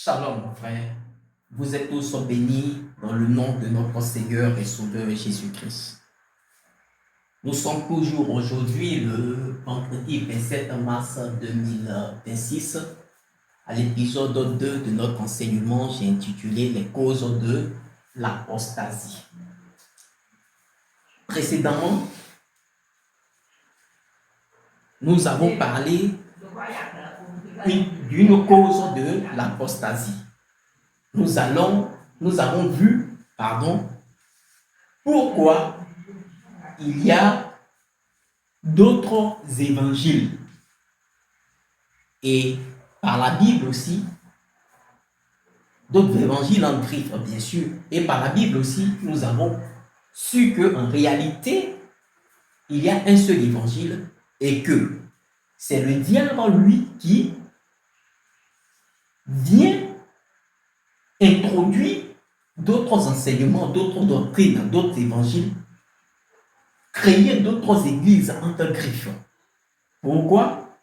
Shalom, frère. Vous êtes tous bénis dans le nom de notre Seigneur et Sauveur Jésus-Christ. Nous sommes toujours aujourd'hui le vendredi 27 mars 2026 à l'épisode 2 de notre enseignement. J'ai intitulé les causes de l'apostasie. Précédemment, nous avons parlé d'une cause de l'apostasie. Nous avons vu, pourquoi il y a d'autres évangiles et par la Bible aussi, d'autres évangiles en griffe, bien sûr, et par la Bible aussi, nous avons su qu'en réalité, il y a un seul évangile et que c'est le diable, lui, qui vient introduire d'autres enseignements, d'autres doctrines, d'autres évangiles, créer d'autres églises entre griffes. Pourquoi?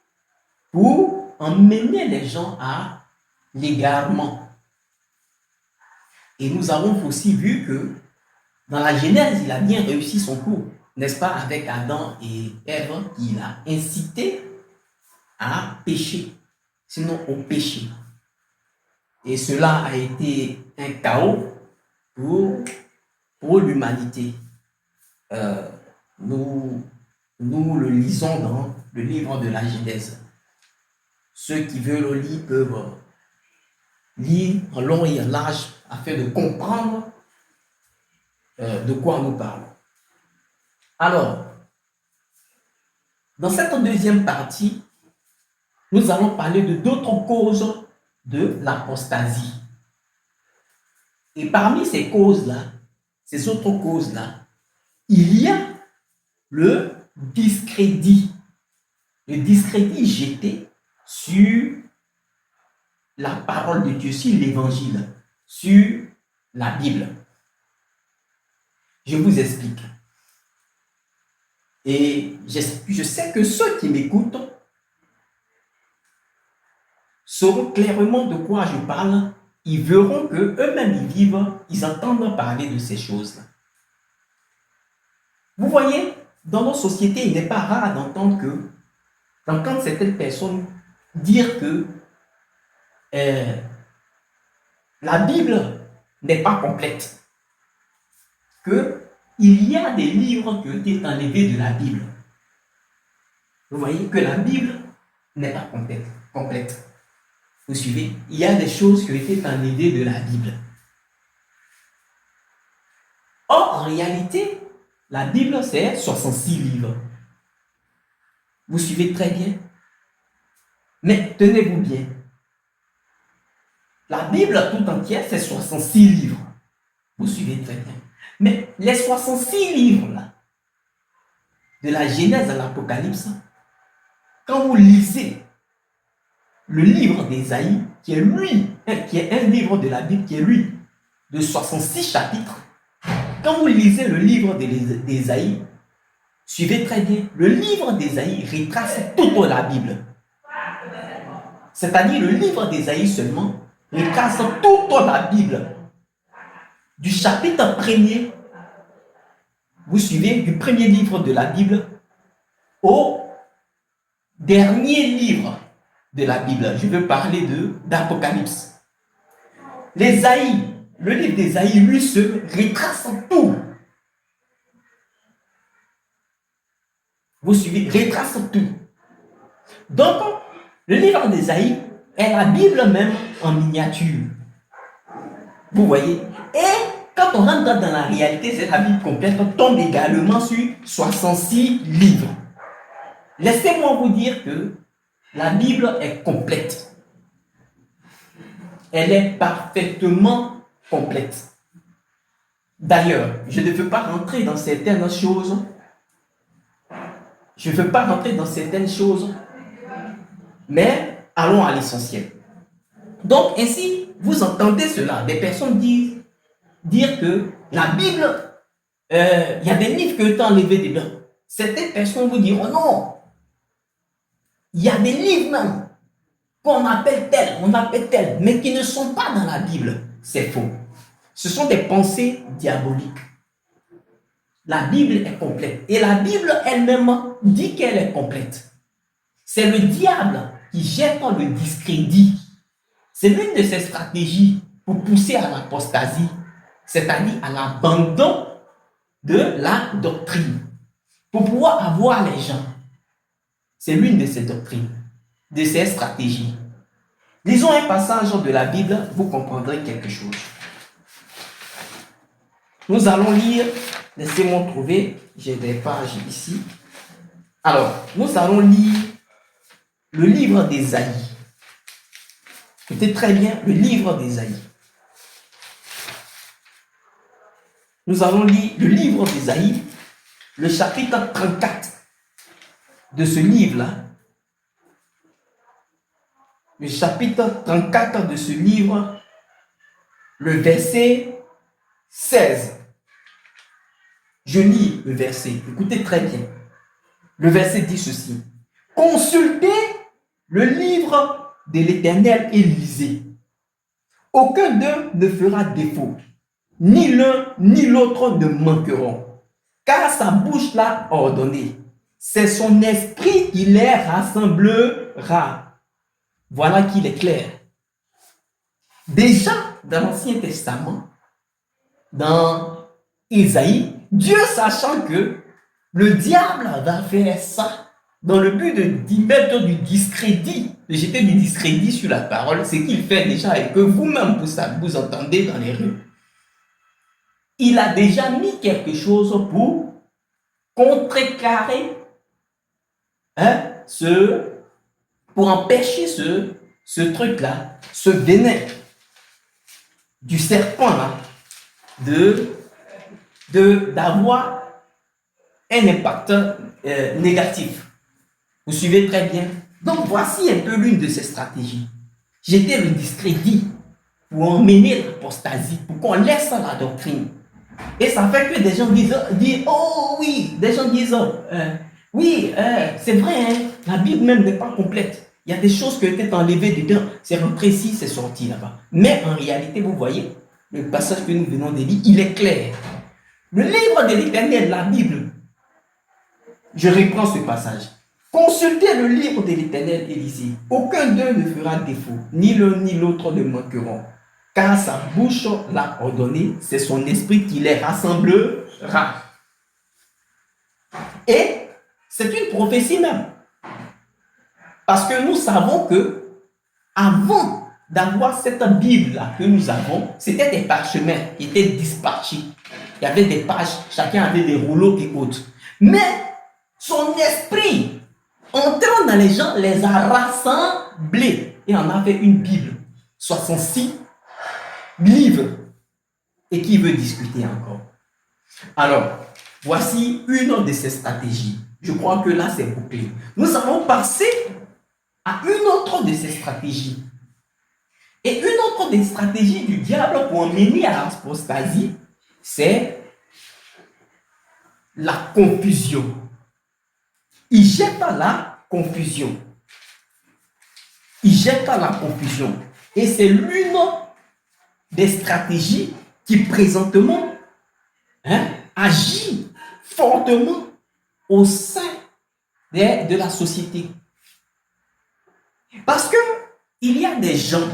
Pour emmener les gens à l'égarement. Et nous avons aussi vu que dans la Genèse, il a bien réussi son coup, n'est-ce pas, avec Adam et Ève, il a incité à pécher, sinon au péché. Et cela a été un chaos pour l'humanité. Nous le lisons dans le livre de la Genèse. Ceux qui veulent le lire peuvent lire en long et en large afin de comprendre de quoi nous parlons. Alors, dans cette deuxième partie, nous allons parler de d'autres causes de l'apostasie. Et parmi ces causes-là, ces autres causes-là, il y a le discrédit jeté sur la parole de Dieu, sur l'évangile, sur la Bible. Je vous explique. Et je sais que ceux qui m'écoutent sauront clairement de quoi je parle. Ils verront qu'eux-mêmes ils vivent, ils entendent parler de ces choses-là. Vous voyez, dans nos sociétés, il n'est pas rare d'entendre certaines personnes dire que la Bible n'est pas complète, qu'il y a des livres qui ont été enlevés de la Bible. Vous voyez que la Bible n'est pas complète. Vous suivez? Il y a des choses qui ont été enlevées de la Bible. Or, en réalité, la Bible, c'est 66 livres. Vous suivez très bien? Mais tenez-vous bien. La Bible tout entière, c'est 66 livres. Vous suivez très bien. Mais les 66 livres-là, de la Genèse à l'Apocalypse, quand vous lisez le livre d'Ésaïe, qui est un livre de la Bible, qui est lui, de 66 chapitres, quand vous lisez le livre d'Ésaïe, suivez très bien, le livre d'Ésaïe retrace toute la Bible. C'est-à-dire le livre d'Ésaïe seulement retrace toute la Bible. Du chapitre 1er, vous suivez, du premier livre de la Bible au dernier livre de la Bible. Je veux parler d'Apocalypse. Le livre d'Ésaïe, lui, se retrace tout. Vous suivez, retrace tout. Donc, le livre d'Ésaïe est la Bible même en miniature. Vous voyez? Et quand on rentre dans la réalité, cette Bible complète tombe également sur 66 livres. Laissez-moi vous dire que la Bible est complète. Elle est parfaitement complète. D'ailleurs, je ne veux pas rentrer dans certaines choses. Mais allons à l'essentiel. Donc, ainsi, vous entendez cela. Des personnes dire que la Bible, il y a des livres qui ont été enlevés dedans. Certaines personnes vous diront non. Il y a des livres même qu'on appelle tel, mais qui ne sont pas dans la Bible. C'est faux. Ce sont des pensées diaboliques. La Bible est complète. Et la Bible elle-même dit qu'elle est complète. C'est le diable qui jette le discrédit. C'est l'une de ses stratégies pour pousser à l'apostasie, c'est-à-dire à l'abandon de la doctrine, pour pouvoir avoir les gens. C'est l'une de ces doctrines, de ces stratégies. Lisons un passage de la Bible, vous comprendrez quelque chose. Nous allons lire, laissez-moi trouver, j'ai des pages ici. Alors, nous allons lire le livre d'Ésaïe. Écoutez très bien, le livre d'Ésaïe. Nous allons lire le livre d'Ésaïe, le chapitre 34 de ce livre-là. Le chapitre 34 de ce livre, le verset 16. Je lis le verset, écoutez très bien. Le verset dit ceci. Consultez le livre de l'Éternel et lisez. Aucun d'eux ne fera défaut. Ni l'un ni l'autre ne manqueront. Car sa bouche l'a ordonné. C'est son esprit qui les rassemblera. Voilà qu'il est clair. Déjà, dans l'Ancien Testament, dans Ésaïe, Dieu sachant que le diable va faire ça dans le but de mettre du discrédit, de jeter du discrédit sur la parole, ce qu'il fait déjà et que vous-même vous entendez dans les rues. Il a déjà mis quelque chose pour contrecarrer, pour empêcher ce truc-là, ce venin du serpent-là, d'avoir un impact négatif. Vous suivez très bien. Donc, voici un peu l'une de ces stratégies. Jeter le discrédit pour emmener l'apostasie, pour qu'on laisse la doctrine. Et ça fait que des gens disent oh oui, des gens disent oui, c'est vrai, hein, la Bible même n'est pas complète. Il y a des choses qui ont été enlevées dedans. C'est rentré ici, c'est sorti là-bas. Mais en réalité, vous voyez, le passage que nous venons de lire, il est clair. Le livre de l'Éternel, la Bible, je reprends ce passage. Consultez le livre de l'Éternel et lisez. Aucun d'eux ne fera défaut, ni l'un ni l'autre ne manqueront. Car sa bouche l'a ordonné, c'est son esprit qui les rassemblera. Et c'est une prophétie même. Parce que nous savons que avant d'avoir cette Bible-là que nous avons, c'était des parchemins qui étaient dispatchés. Il y avait des pages, chacun avait des rouleaux et autres. Mais son esprit, entrant dans les gens, les a rassemblés et en a fait une Bible. 66 livres. Et qui veut discuter encore? Alors, voici une de ces stratégies. Je crois que là, c'est bouclé. Nous allons passer à une autre de ces stratégies. Et une autre des stratégies du diable pour emmener à l'apostasie, c'est la confusion. Il jette la confusion. Il jette la confusion. Et c'est l'une des stratégies qui présentement agit fortement au sein de la société. Parce que il y a des gens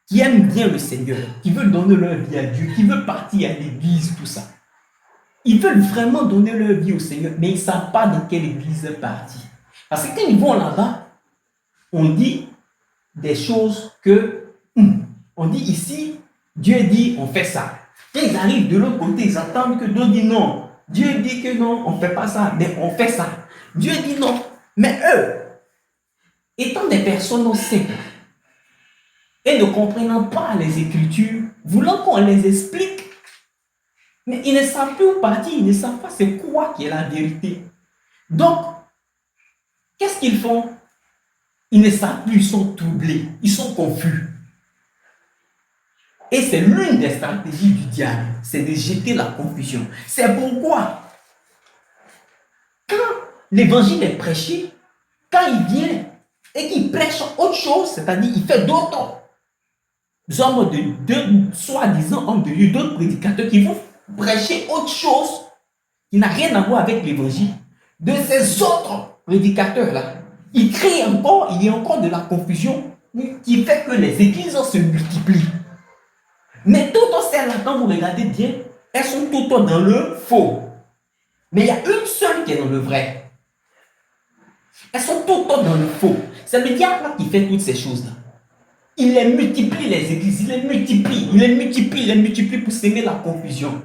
qui aiment bien le Seigneur, qui veulent donner leur vie à Dieu, qui veulent partir à l'église, tout ça. Ils veulent vraiment donner leur vie au Seigneur, mais ils ne savent pas dans quelle église partir. Parce que quand ils vont là-bas, on dit des choses que, on dit ici, Dieu dit, on fait ça. Quand ils arrivent de l'autre côté, ils attendent que Dieu dit non. Dieu dit que non, on ne fait pas ça, mais on fait ça. Dieu dit non. Mais eux, étant des personnes simples, et ne comprenant pas les Écritures, voulant qu'on les explique, mais ils ne savent plus où partir, ils ne savent pas c'est quoi qui est la vérité. Donc, qu'est-ce qu'ils font? Ils ne savent plus, ils sont troublés, ils sont confus. Et c'est l'une des stratégies du diable, c'est de jeter la confusion. C'est pourquoi, quand l'évangile est prêché, quand il vient et qui prêche autre chose, c'est-à-dire il fait d'autres hommes de soi-disant hommes de Dieu, d'autres prédicateurs qui vont prêcher autre chose qui n'a rien à voir avec l'évangile, de ces autres prédicateurs-là. Il y a encore de la confusion qui fait que les églises se multiplient. Mais toutes celles-là, quand vous regardez bien, elles sont toutes dans le faux. Mais il y a une seule qui est dans le vrai. Elles sont toutes dans le faux. C'est le diable qui fait toutes ces choses-là. Il les multiplie, les églises, il les multiplie pour semer la confusion.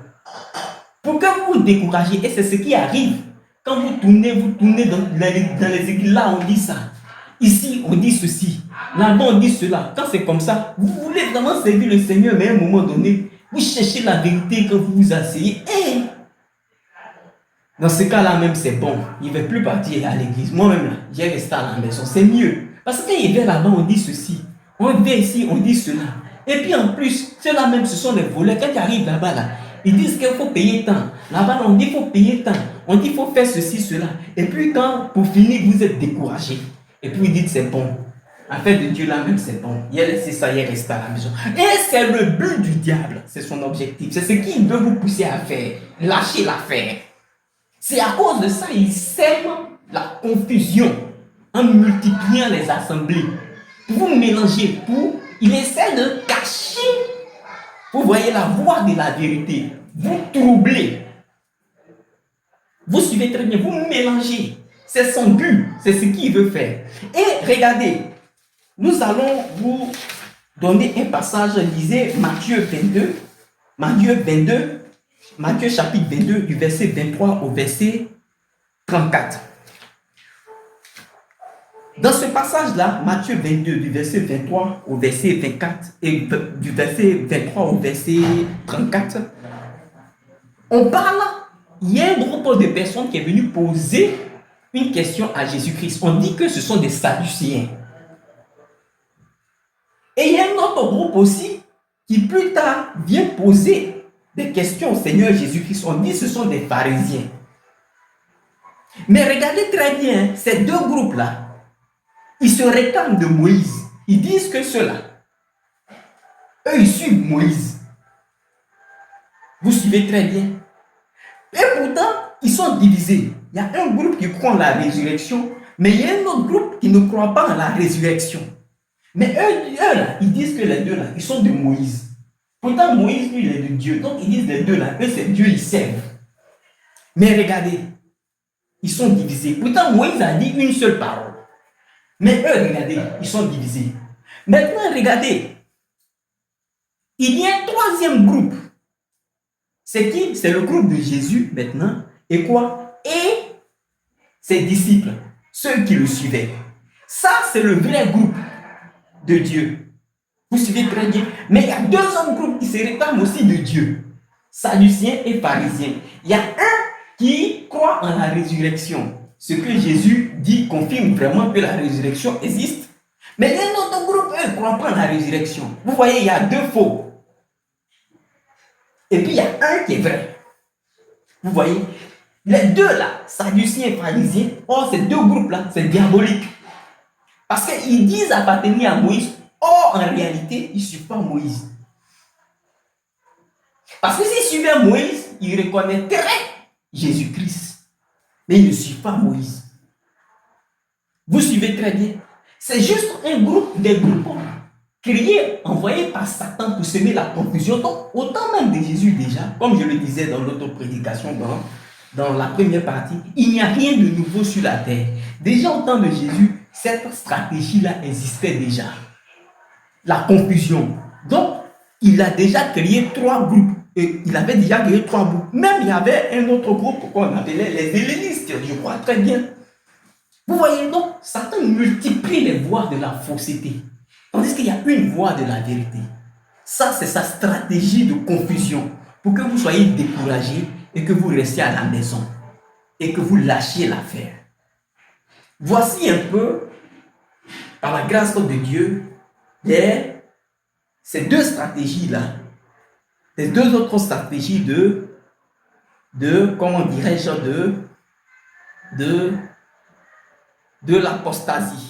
Pour que vous vous découragez, et c'est ce qui arrive. Quand vous tournez dans les églises, là on dit ça. Ici on dit ceci. Là-bas on dit cela. Quand c'est comme ça, vous voulez vraiment servir le Seigneur, mais à un moment donné, vous cherchez la vérité quand vous vous asseyez. Et dans ce cas-là même, c'est bon. Il ne veut plus partir à l'église. Moi-même, là, j'ai resté à la maison. C'est mieux. Parce que quand il vient là-bas, on dit ceci. On vient ici, on dit cela. Et puis en plus, ceux-là même, ce sont les voleurs. Quand ils arrivent là-bas, là, ils disent qu'il faut payer tant. Là-bas, on dit qu'il faut payer tant. On dit qu'il faut faire ceci, cela. Et puis quand, pour finir, vous êtes découragé. Et puis vous dites c'est bon. Affaire de Dieu là-même, c'est bon. Il a laissé ça, il est resté à la maison. Et c'est le but du diable. C'est son objectif. C'est ce qu'il veut vous pousser à faire. Lâcher l'affaire. C'est à cause de ça, il sème la confusion en multipliant les assemblées. Pour vous mélanger, il essaie de cacher, vous voyez, la voie de la vérité. Vous troublez. Vous suivez très bien, vous mélangez. C'est son but, c'est ce qu'il veut faire. Et regardez, nous allons vous donner un passage, lisez Matthieu 22, Matthieu chapitre 22, du verset 23 au verset 34. Dans ce passage-là, Matthieu 22, du verset 23 au verset 24, et du verset 23 au verset 34, on parle, il y a un groupe de personnes qui est venu poser une question à Jésus-Christ. On dit que ce sont des Sadducéens. Et il y a un autre groupe aussi qui plus tard vient poser des questions au Seigneur Jésus-Christ. On dit que ce sont des pharisiens. Mais regardez très bien, ces deux groupes-là, ils se réclament de Moïse. Ils disent que ceux-là, eux, ils suivent Moïse. Vous suivez très bien. Et pourtant, ils sont divisés. Il y a un groupe qui croit en la résurrection, mais il y a un autre groupe qui ne croit pas en la résurrection. Mais eux là, ils disent que les deux là, ils sont de Moïse. Pourtant, Moïse, lui, il est de Dieu. Donc, ils disent les deux là, eux, c'est Dieu, ils servent. Mais regardez, ils sont divisés. Pourtant, Moïse a dit une seule parole. Mais eux, regardez, ils sont divisés. Maintenant, regardez, il y a un troisième groupe. C'est qui? C'est le groupe de Jésus maintenant. Et quoi? Et ses disciples, ceux qui le suivaient. Ça, c'est le vrai groupe de Dieu. Vous suivez très bien. Mais il y a deux autres groupes qui se réclament aussi de Dieu. Sadducéens et pharisiens. Il y a un qui croit en la résurrection. Ce que Jésus dit confirme vraiment que la résurrection existe. Mais il y a un autre groupe, eux, ne croient pas en la résurrection. Vous voyez, il y a deux faux. Et puis il y a un qui est vrai. Vous voyez, les deux là, Sadducéens et pharisiens, ces deux groupes-là, c'est diabolique. Parce qu'ils disent appartenir à Moïse. Or, en réalité, ils ne suivent pas Moïse. Parce que s'ils suivaient Moïse, ils reconnaîtraient Jésus-Christ. Mais ils ne suivent pas Moïse. Vous suivez très bien. C'est juste un groupe, des groupes créés, envoyés par Satan pour semer la confusion. Donc, au temps même de Jésus déjà, comme je le disais dans l'autre prédication, dans la première partie, il n'y a rien de nouveau sur la terre. Déjà au temps de Jésus, cette stratégie-là existait déjà. La confusion. Donc, il a déjà créé trois groupes. Et il avait déjà créé trois groupes. Même il y avait un autre groupe qu'on appelait les hellénistes, je crois très bien. Vous voyez donc, Satan multiplie les voies de la fausseté. Tandis qu'il y a une voie de la vérité. Ça, c'est sa stratégie de confusion. Pour que vous soyez découragés et que vous restiez à la maison. Et que vous lâchiez l'affaire. Voici un peu, par la grâce de Dieu, ces deux stratégies-là, les deux autres stratégies comment dirais-je, de l'apostasie.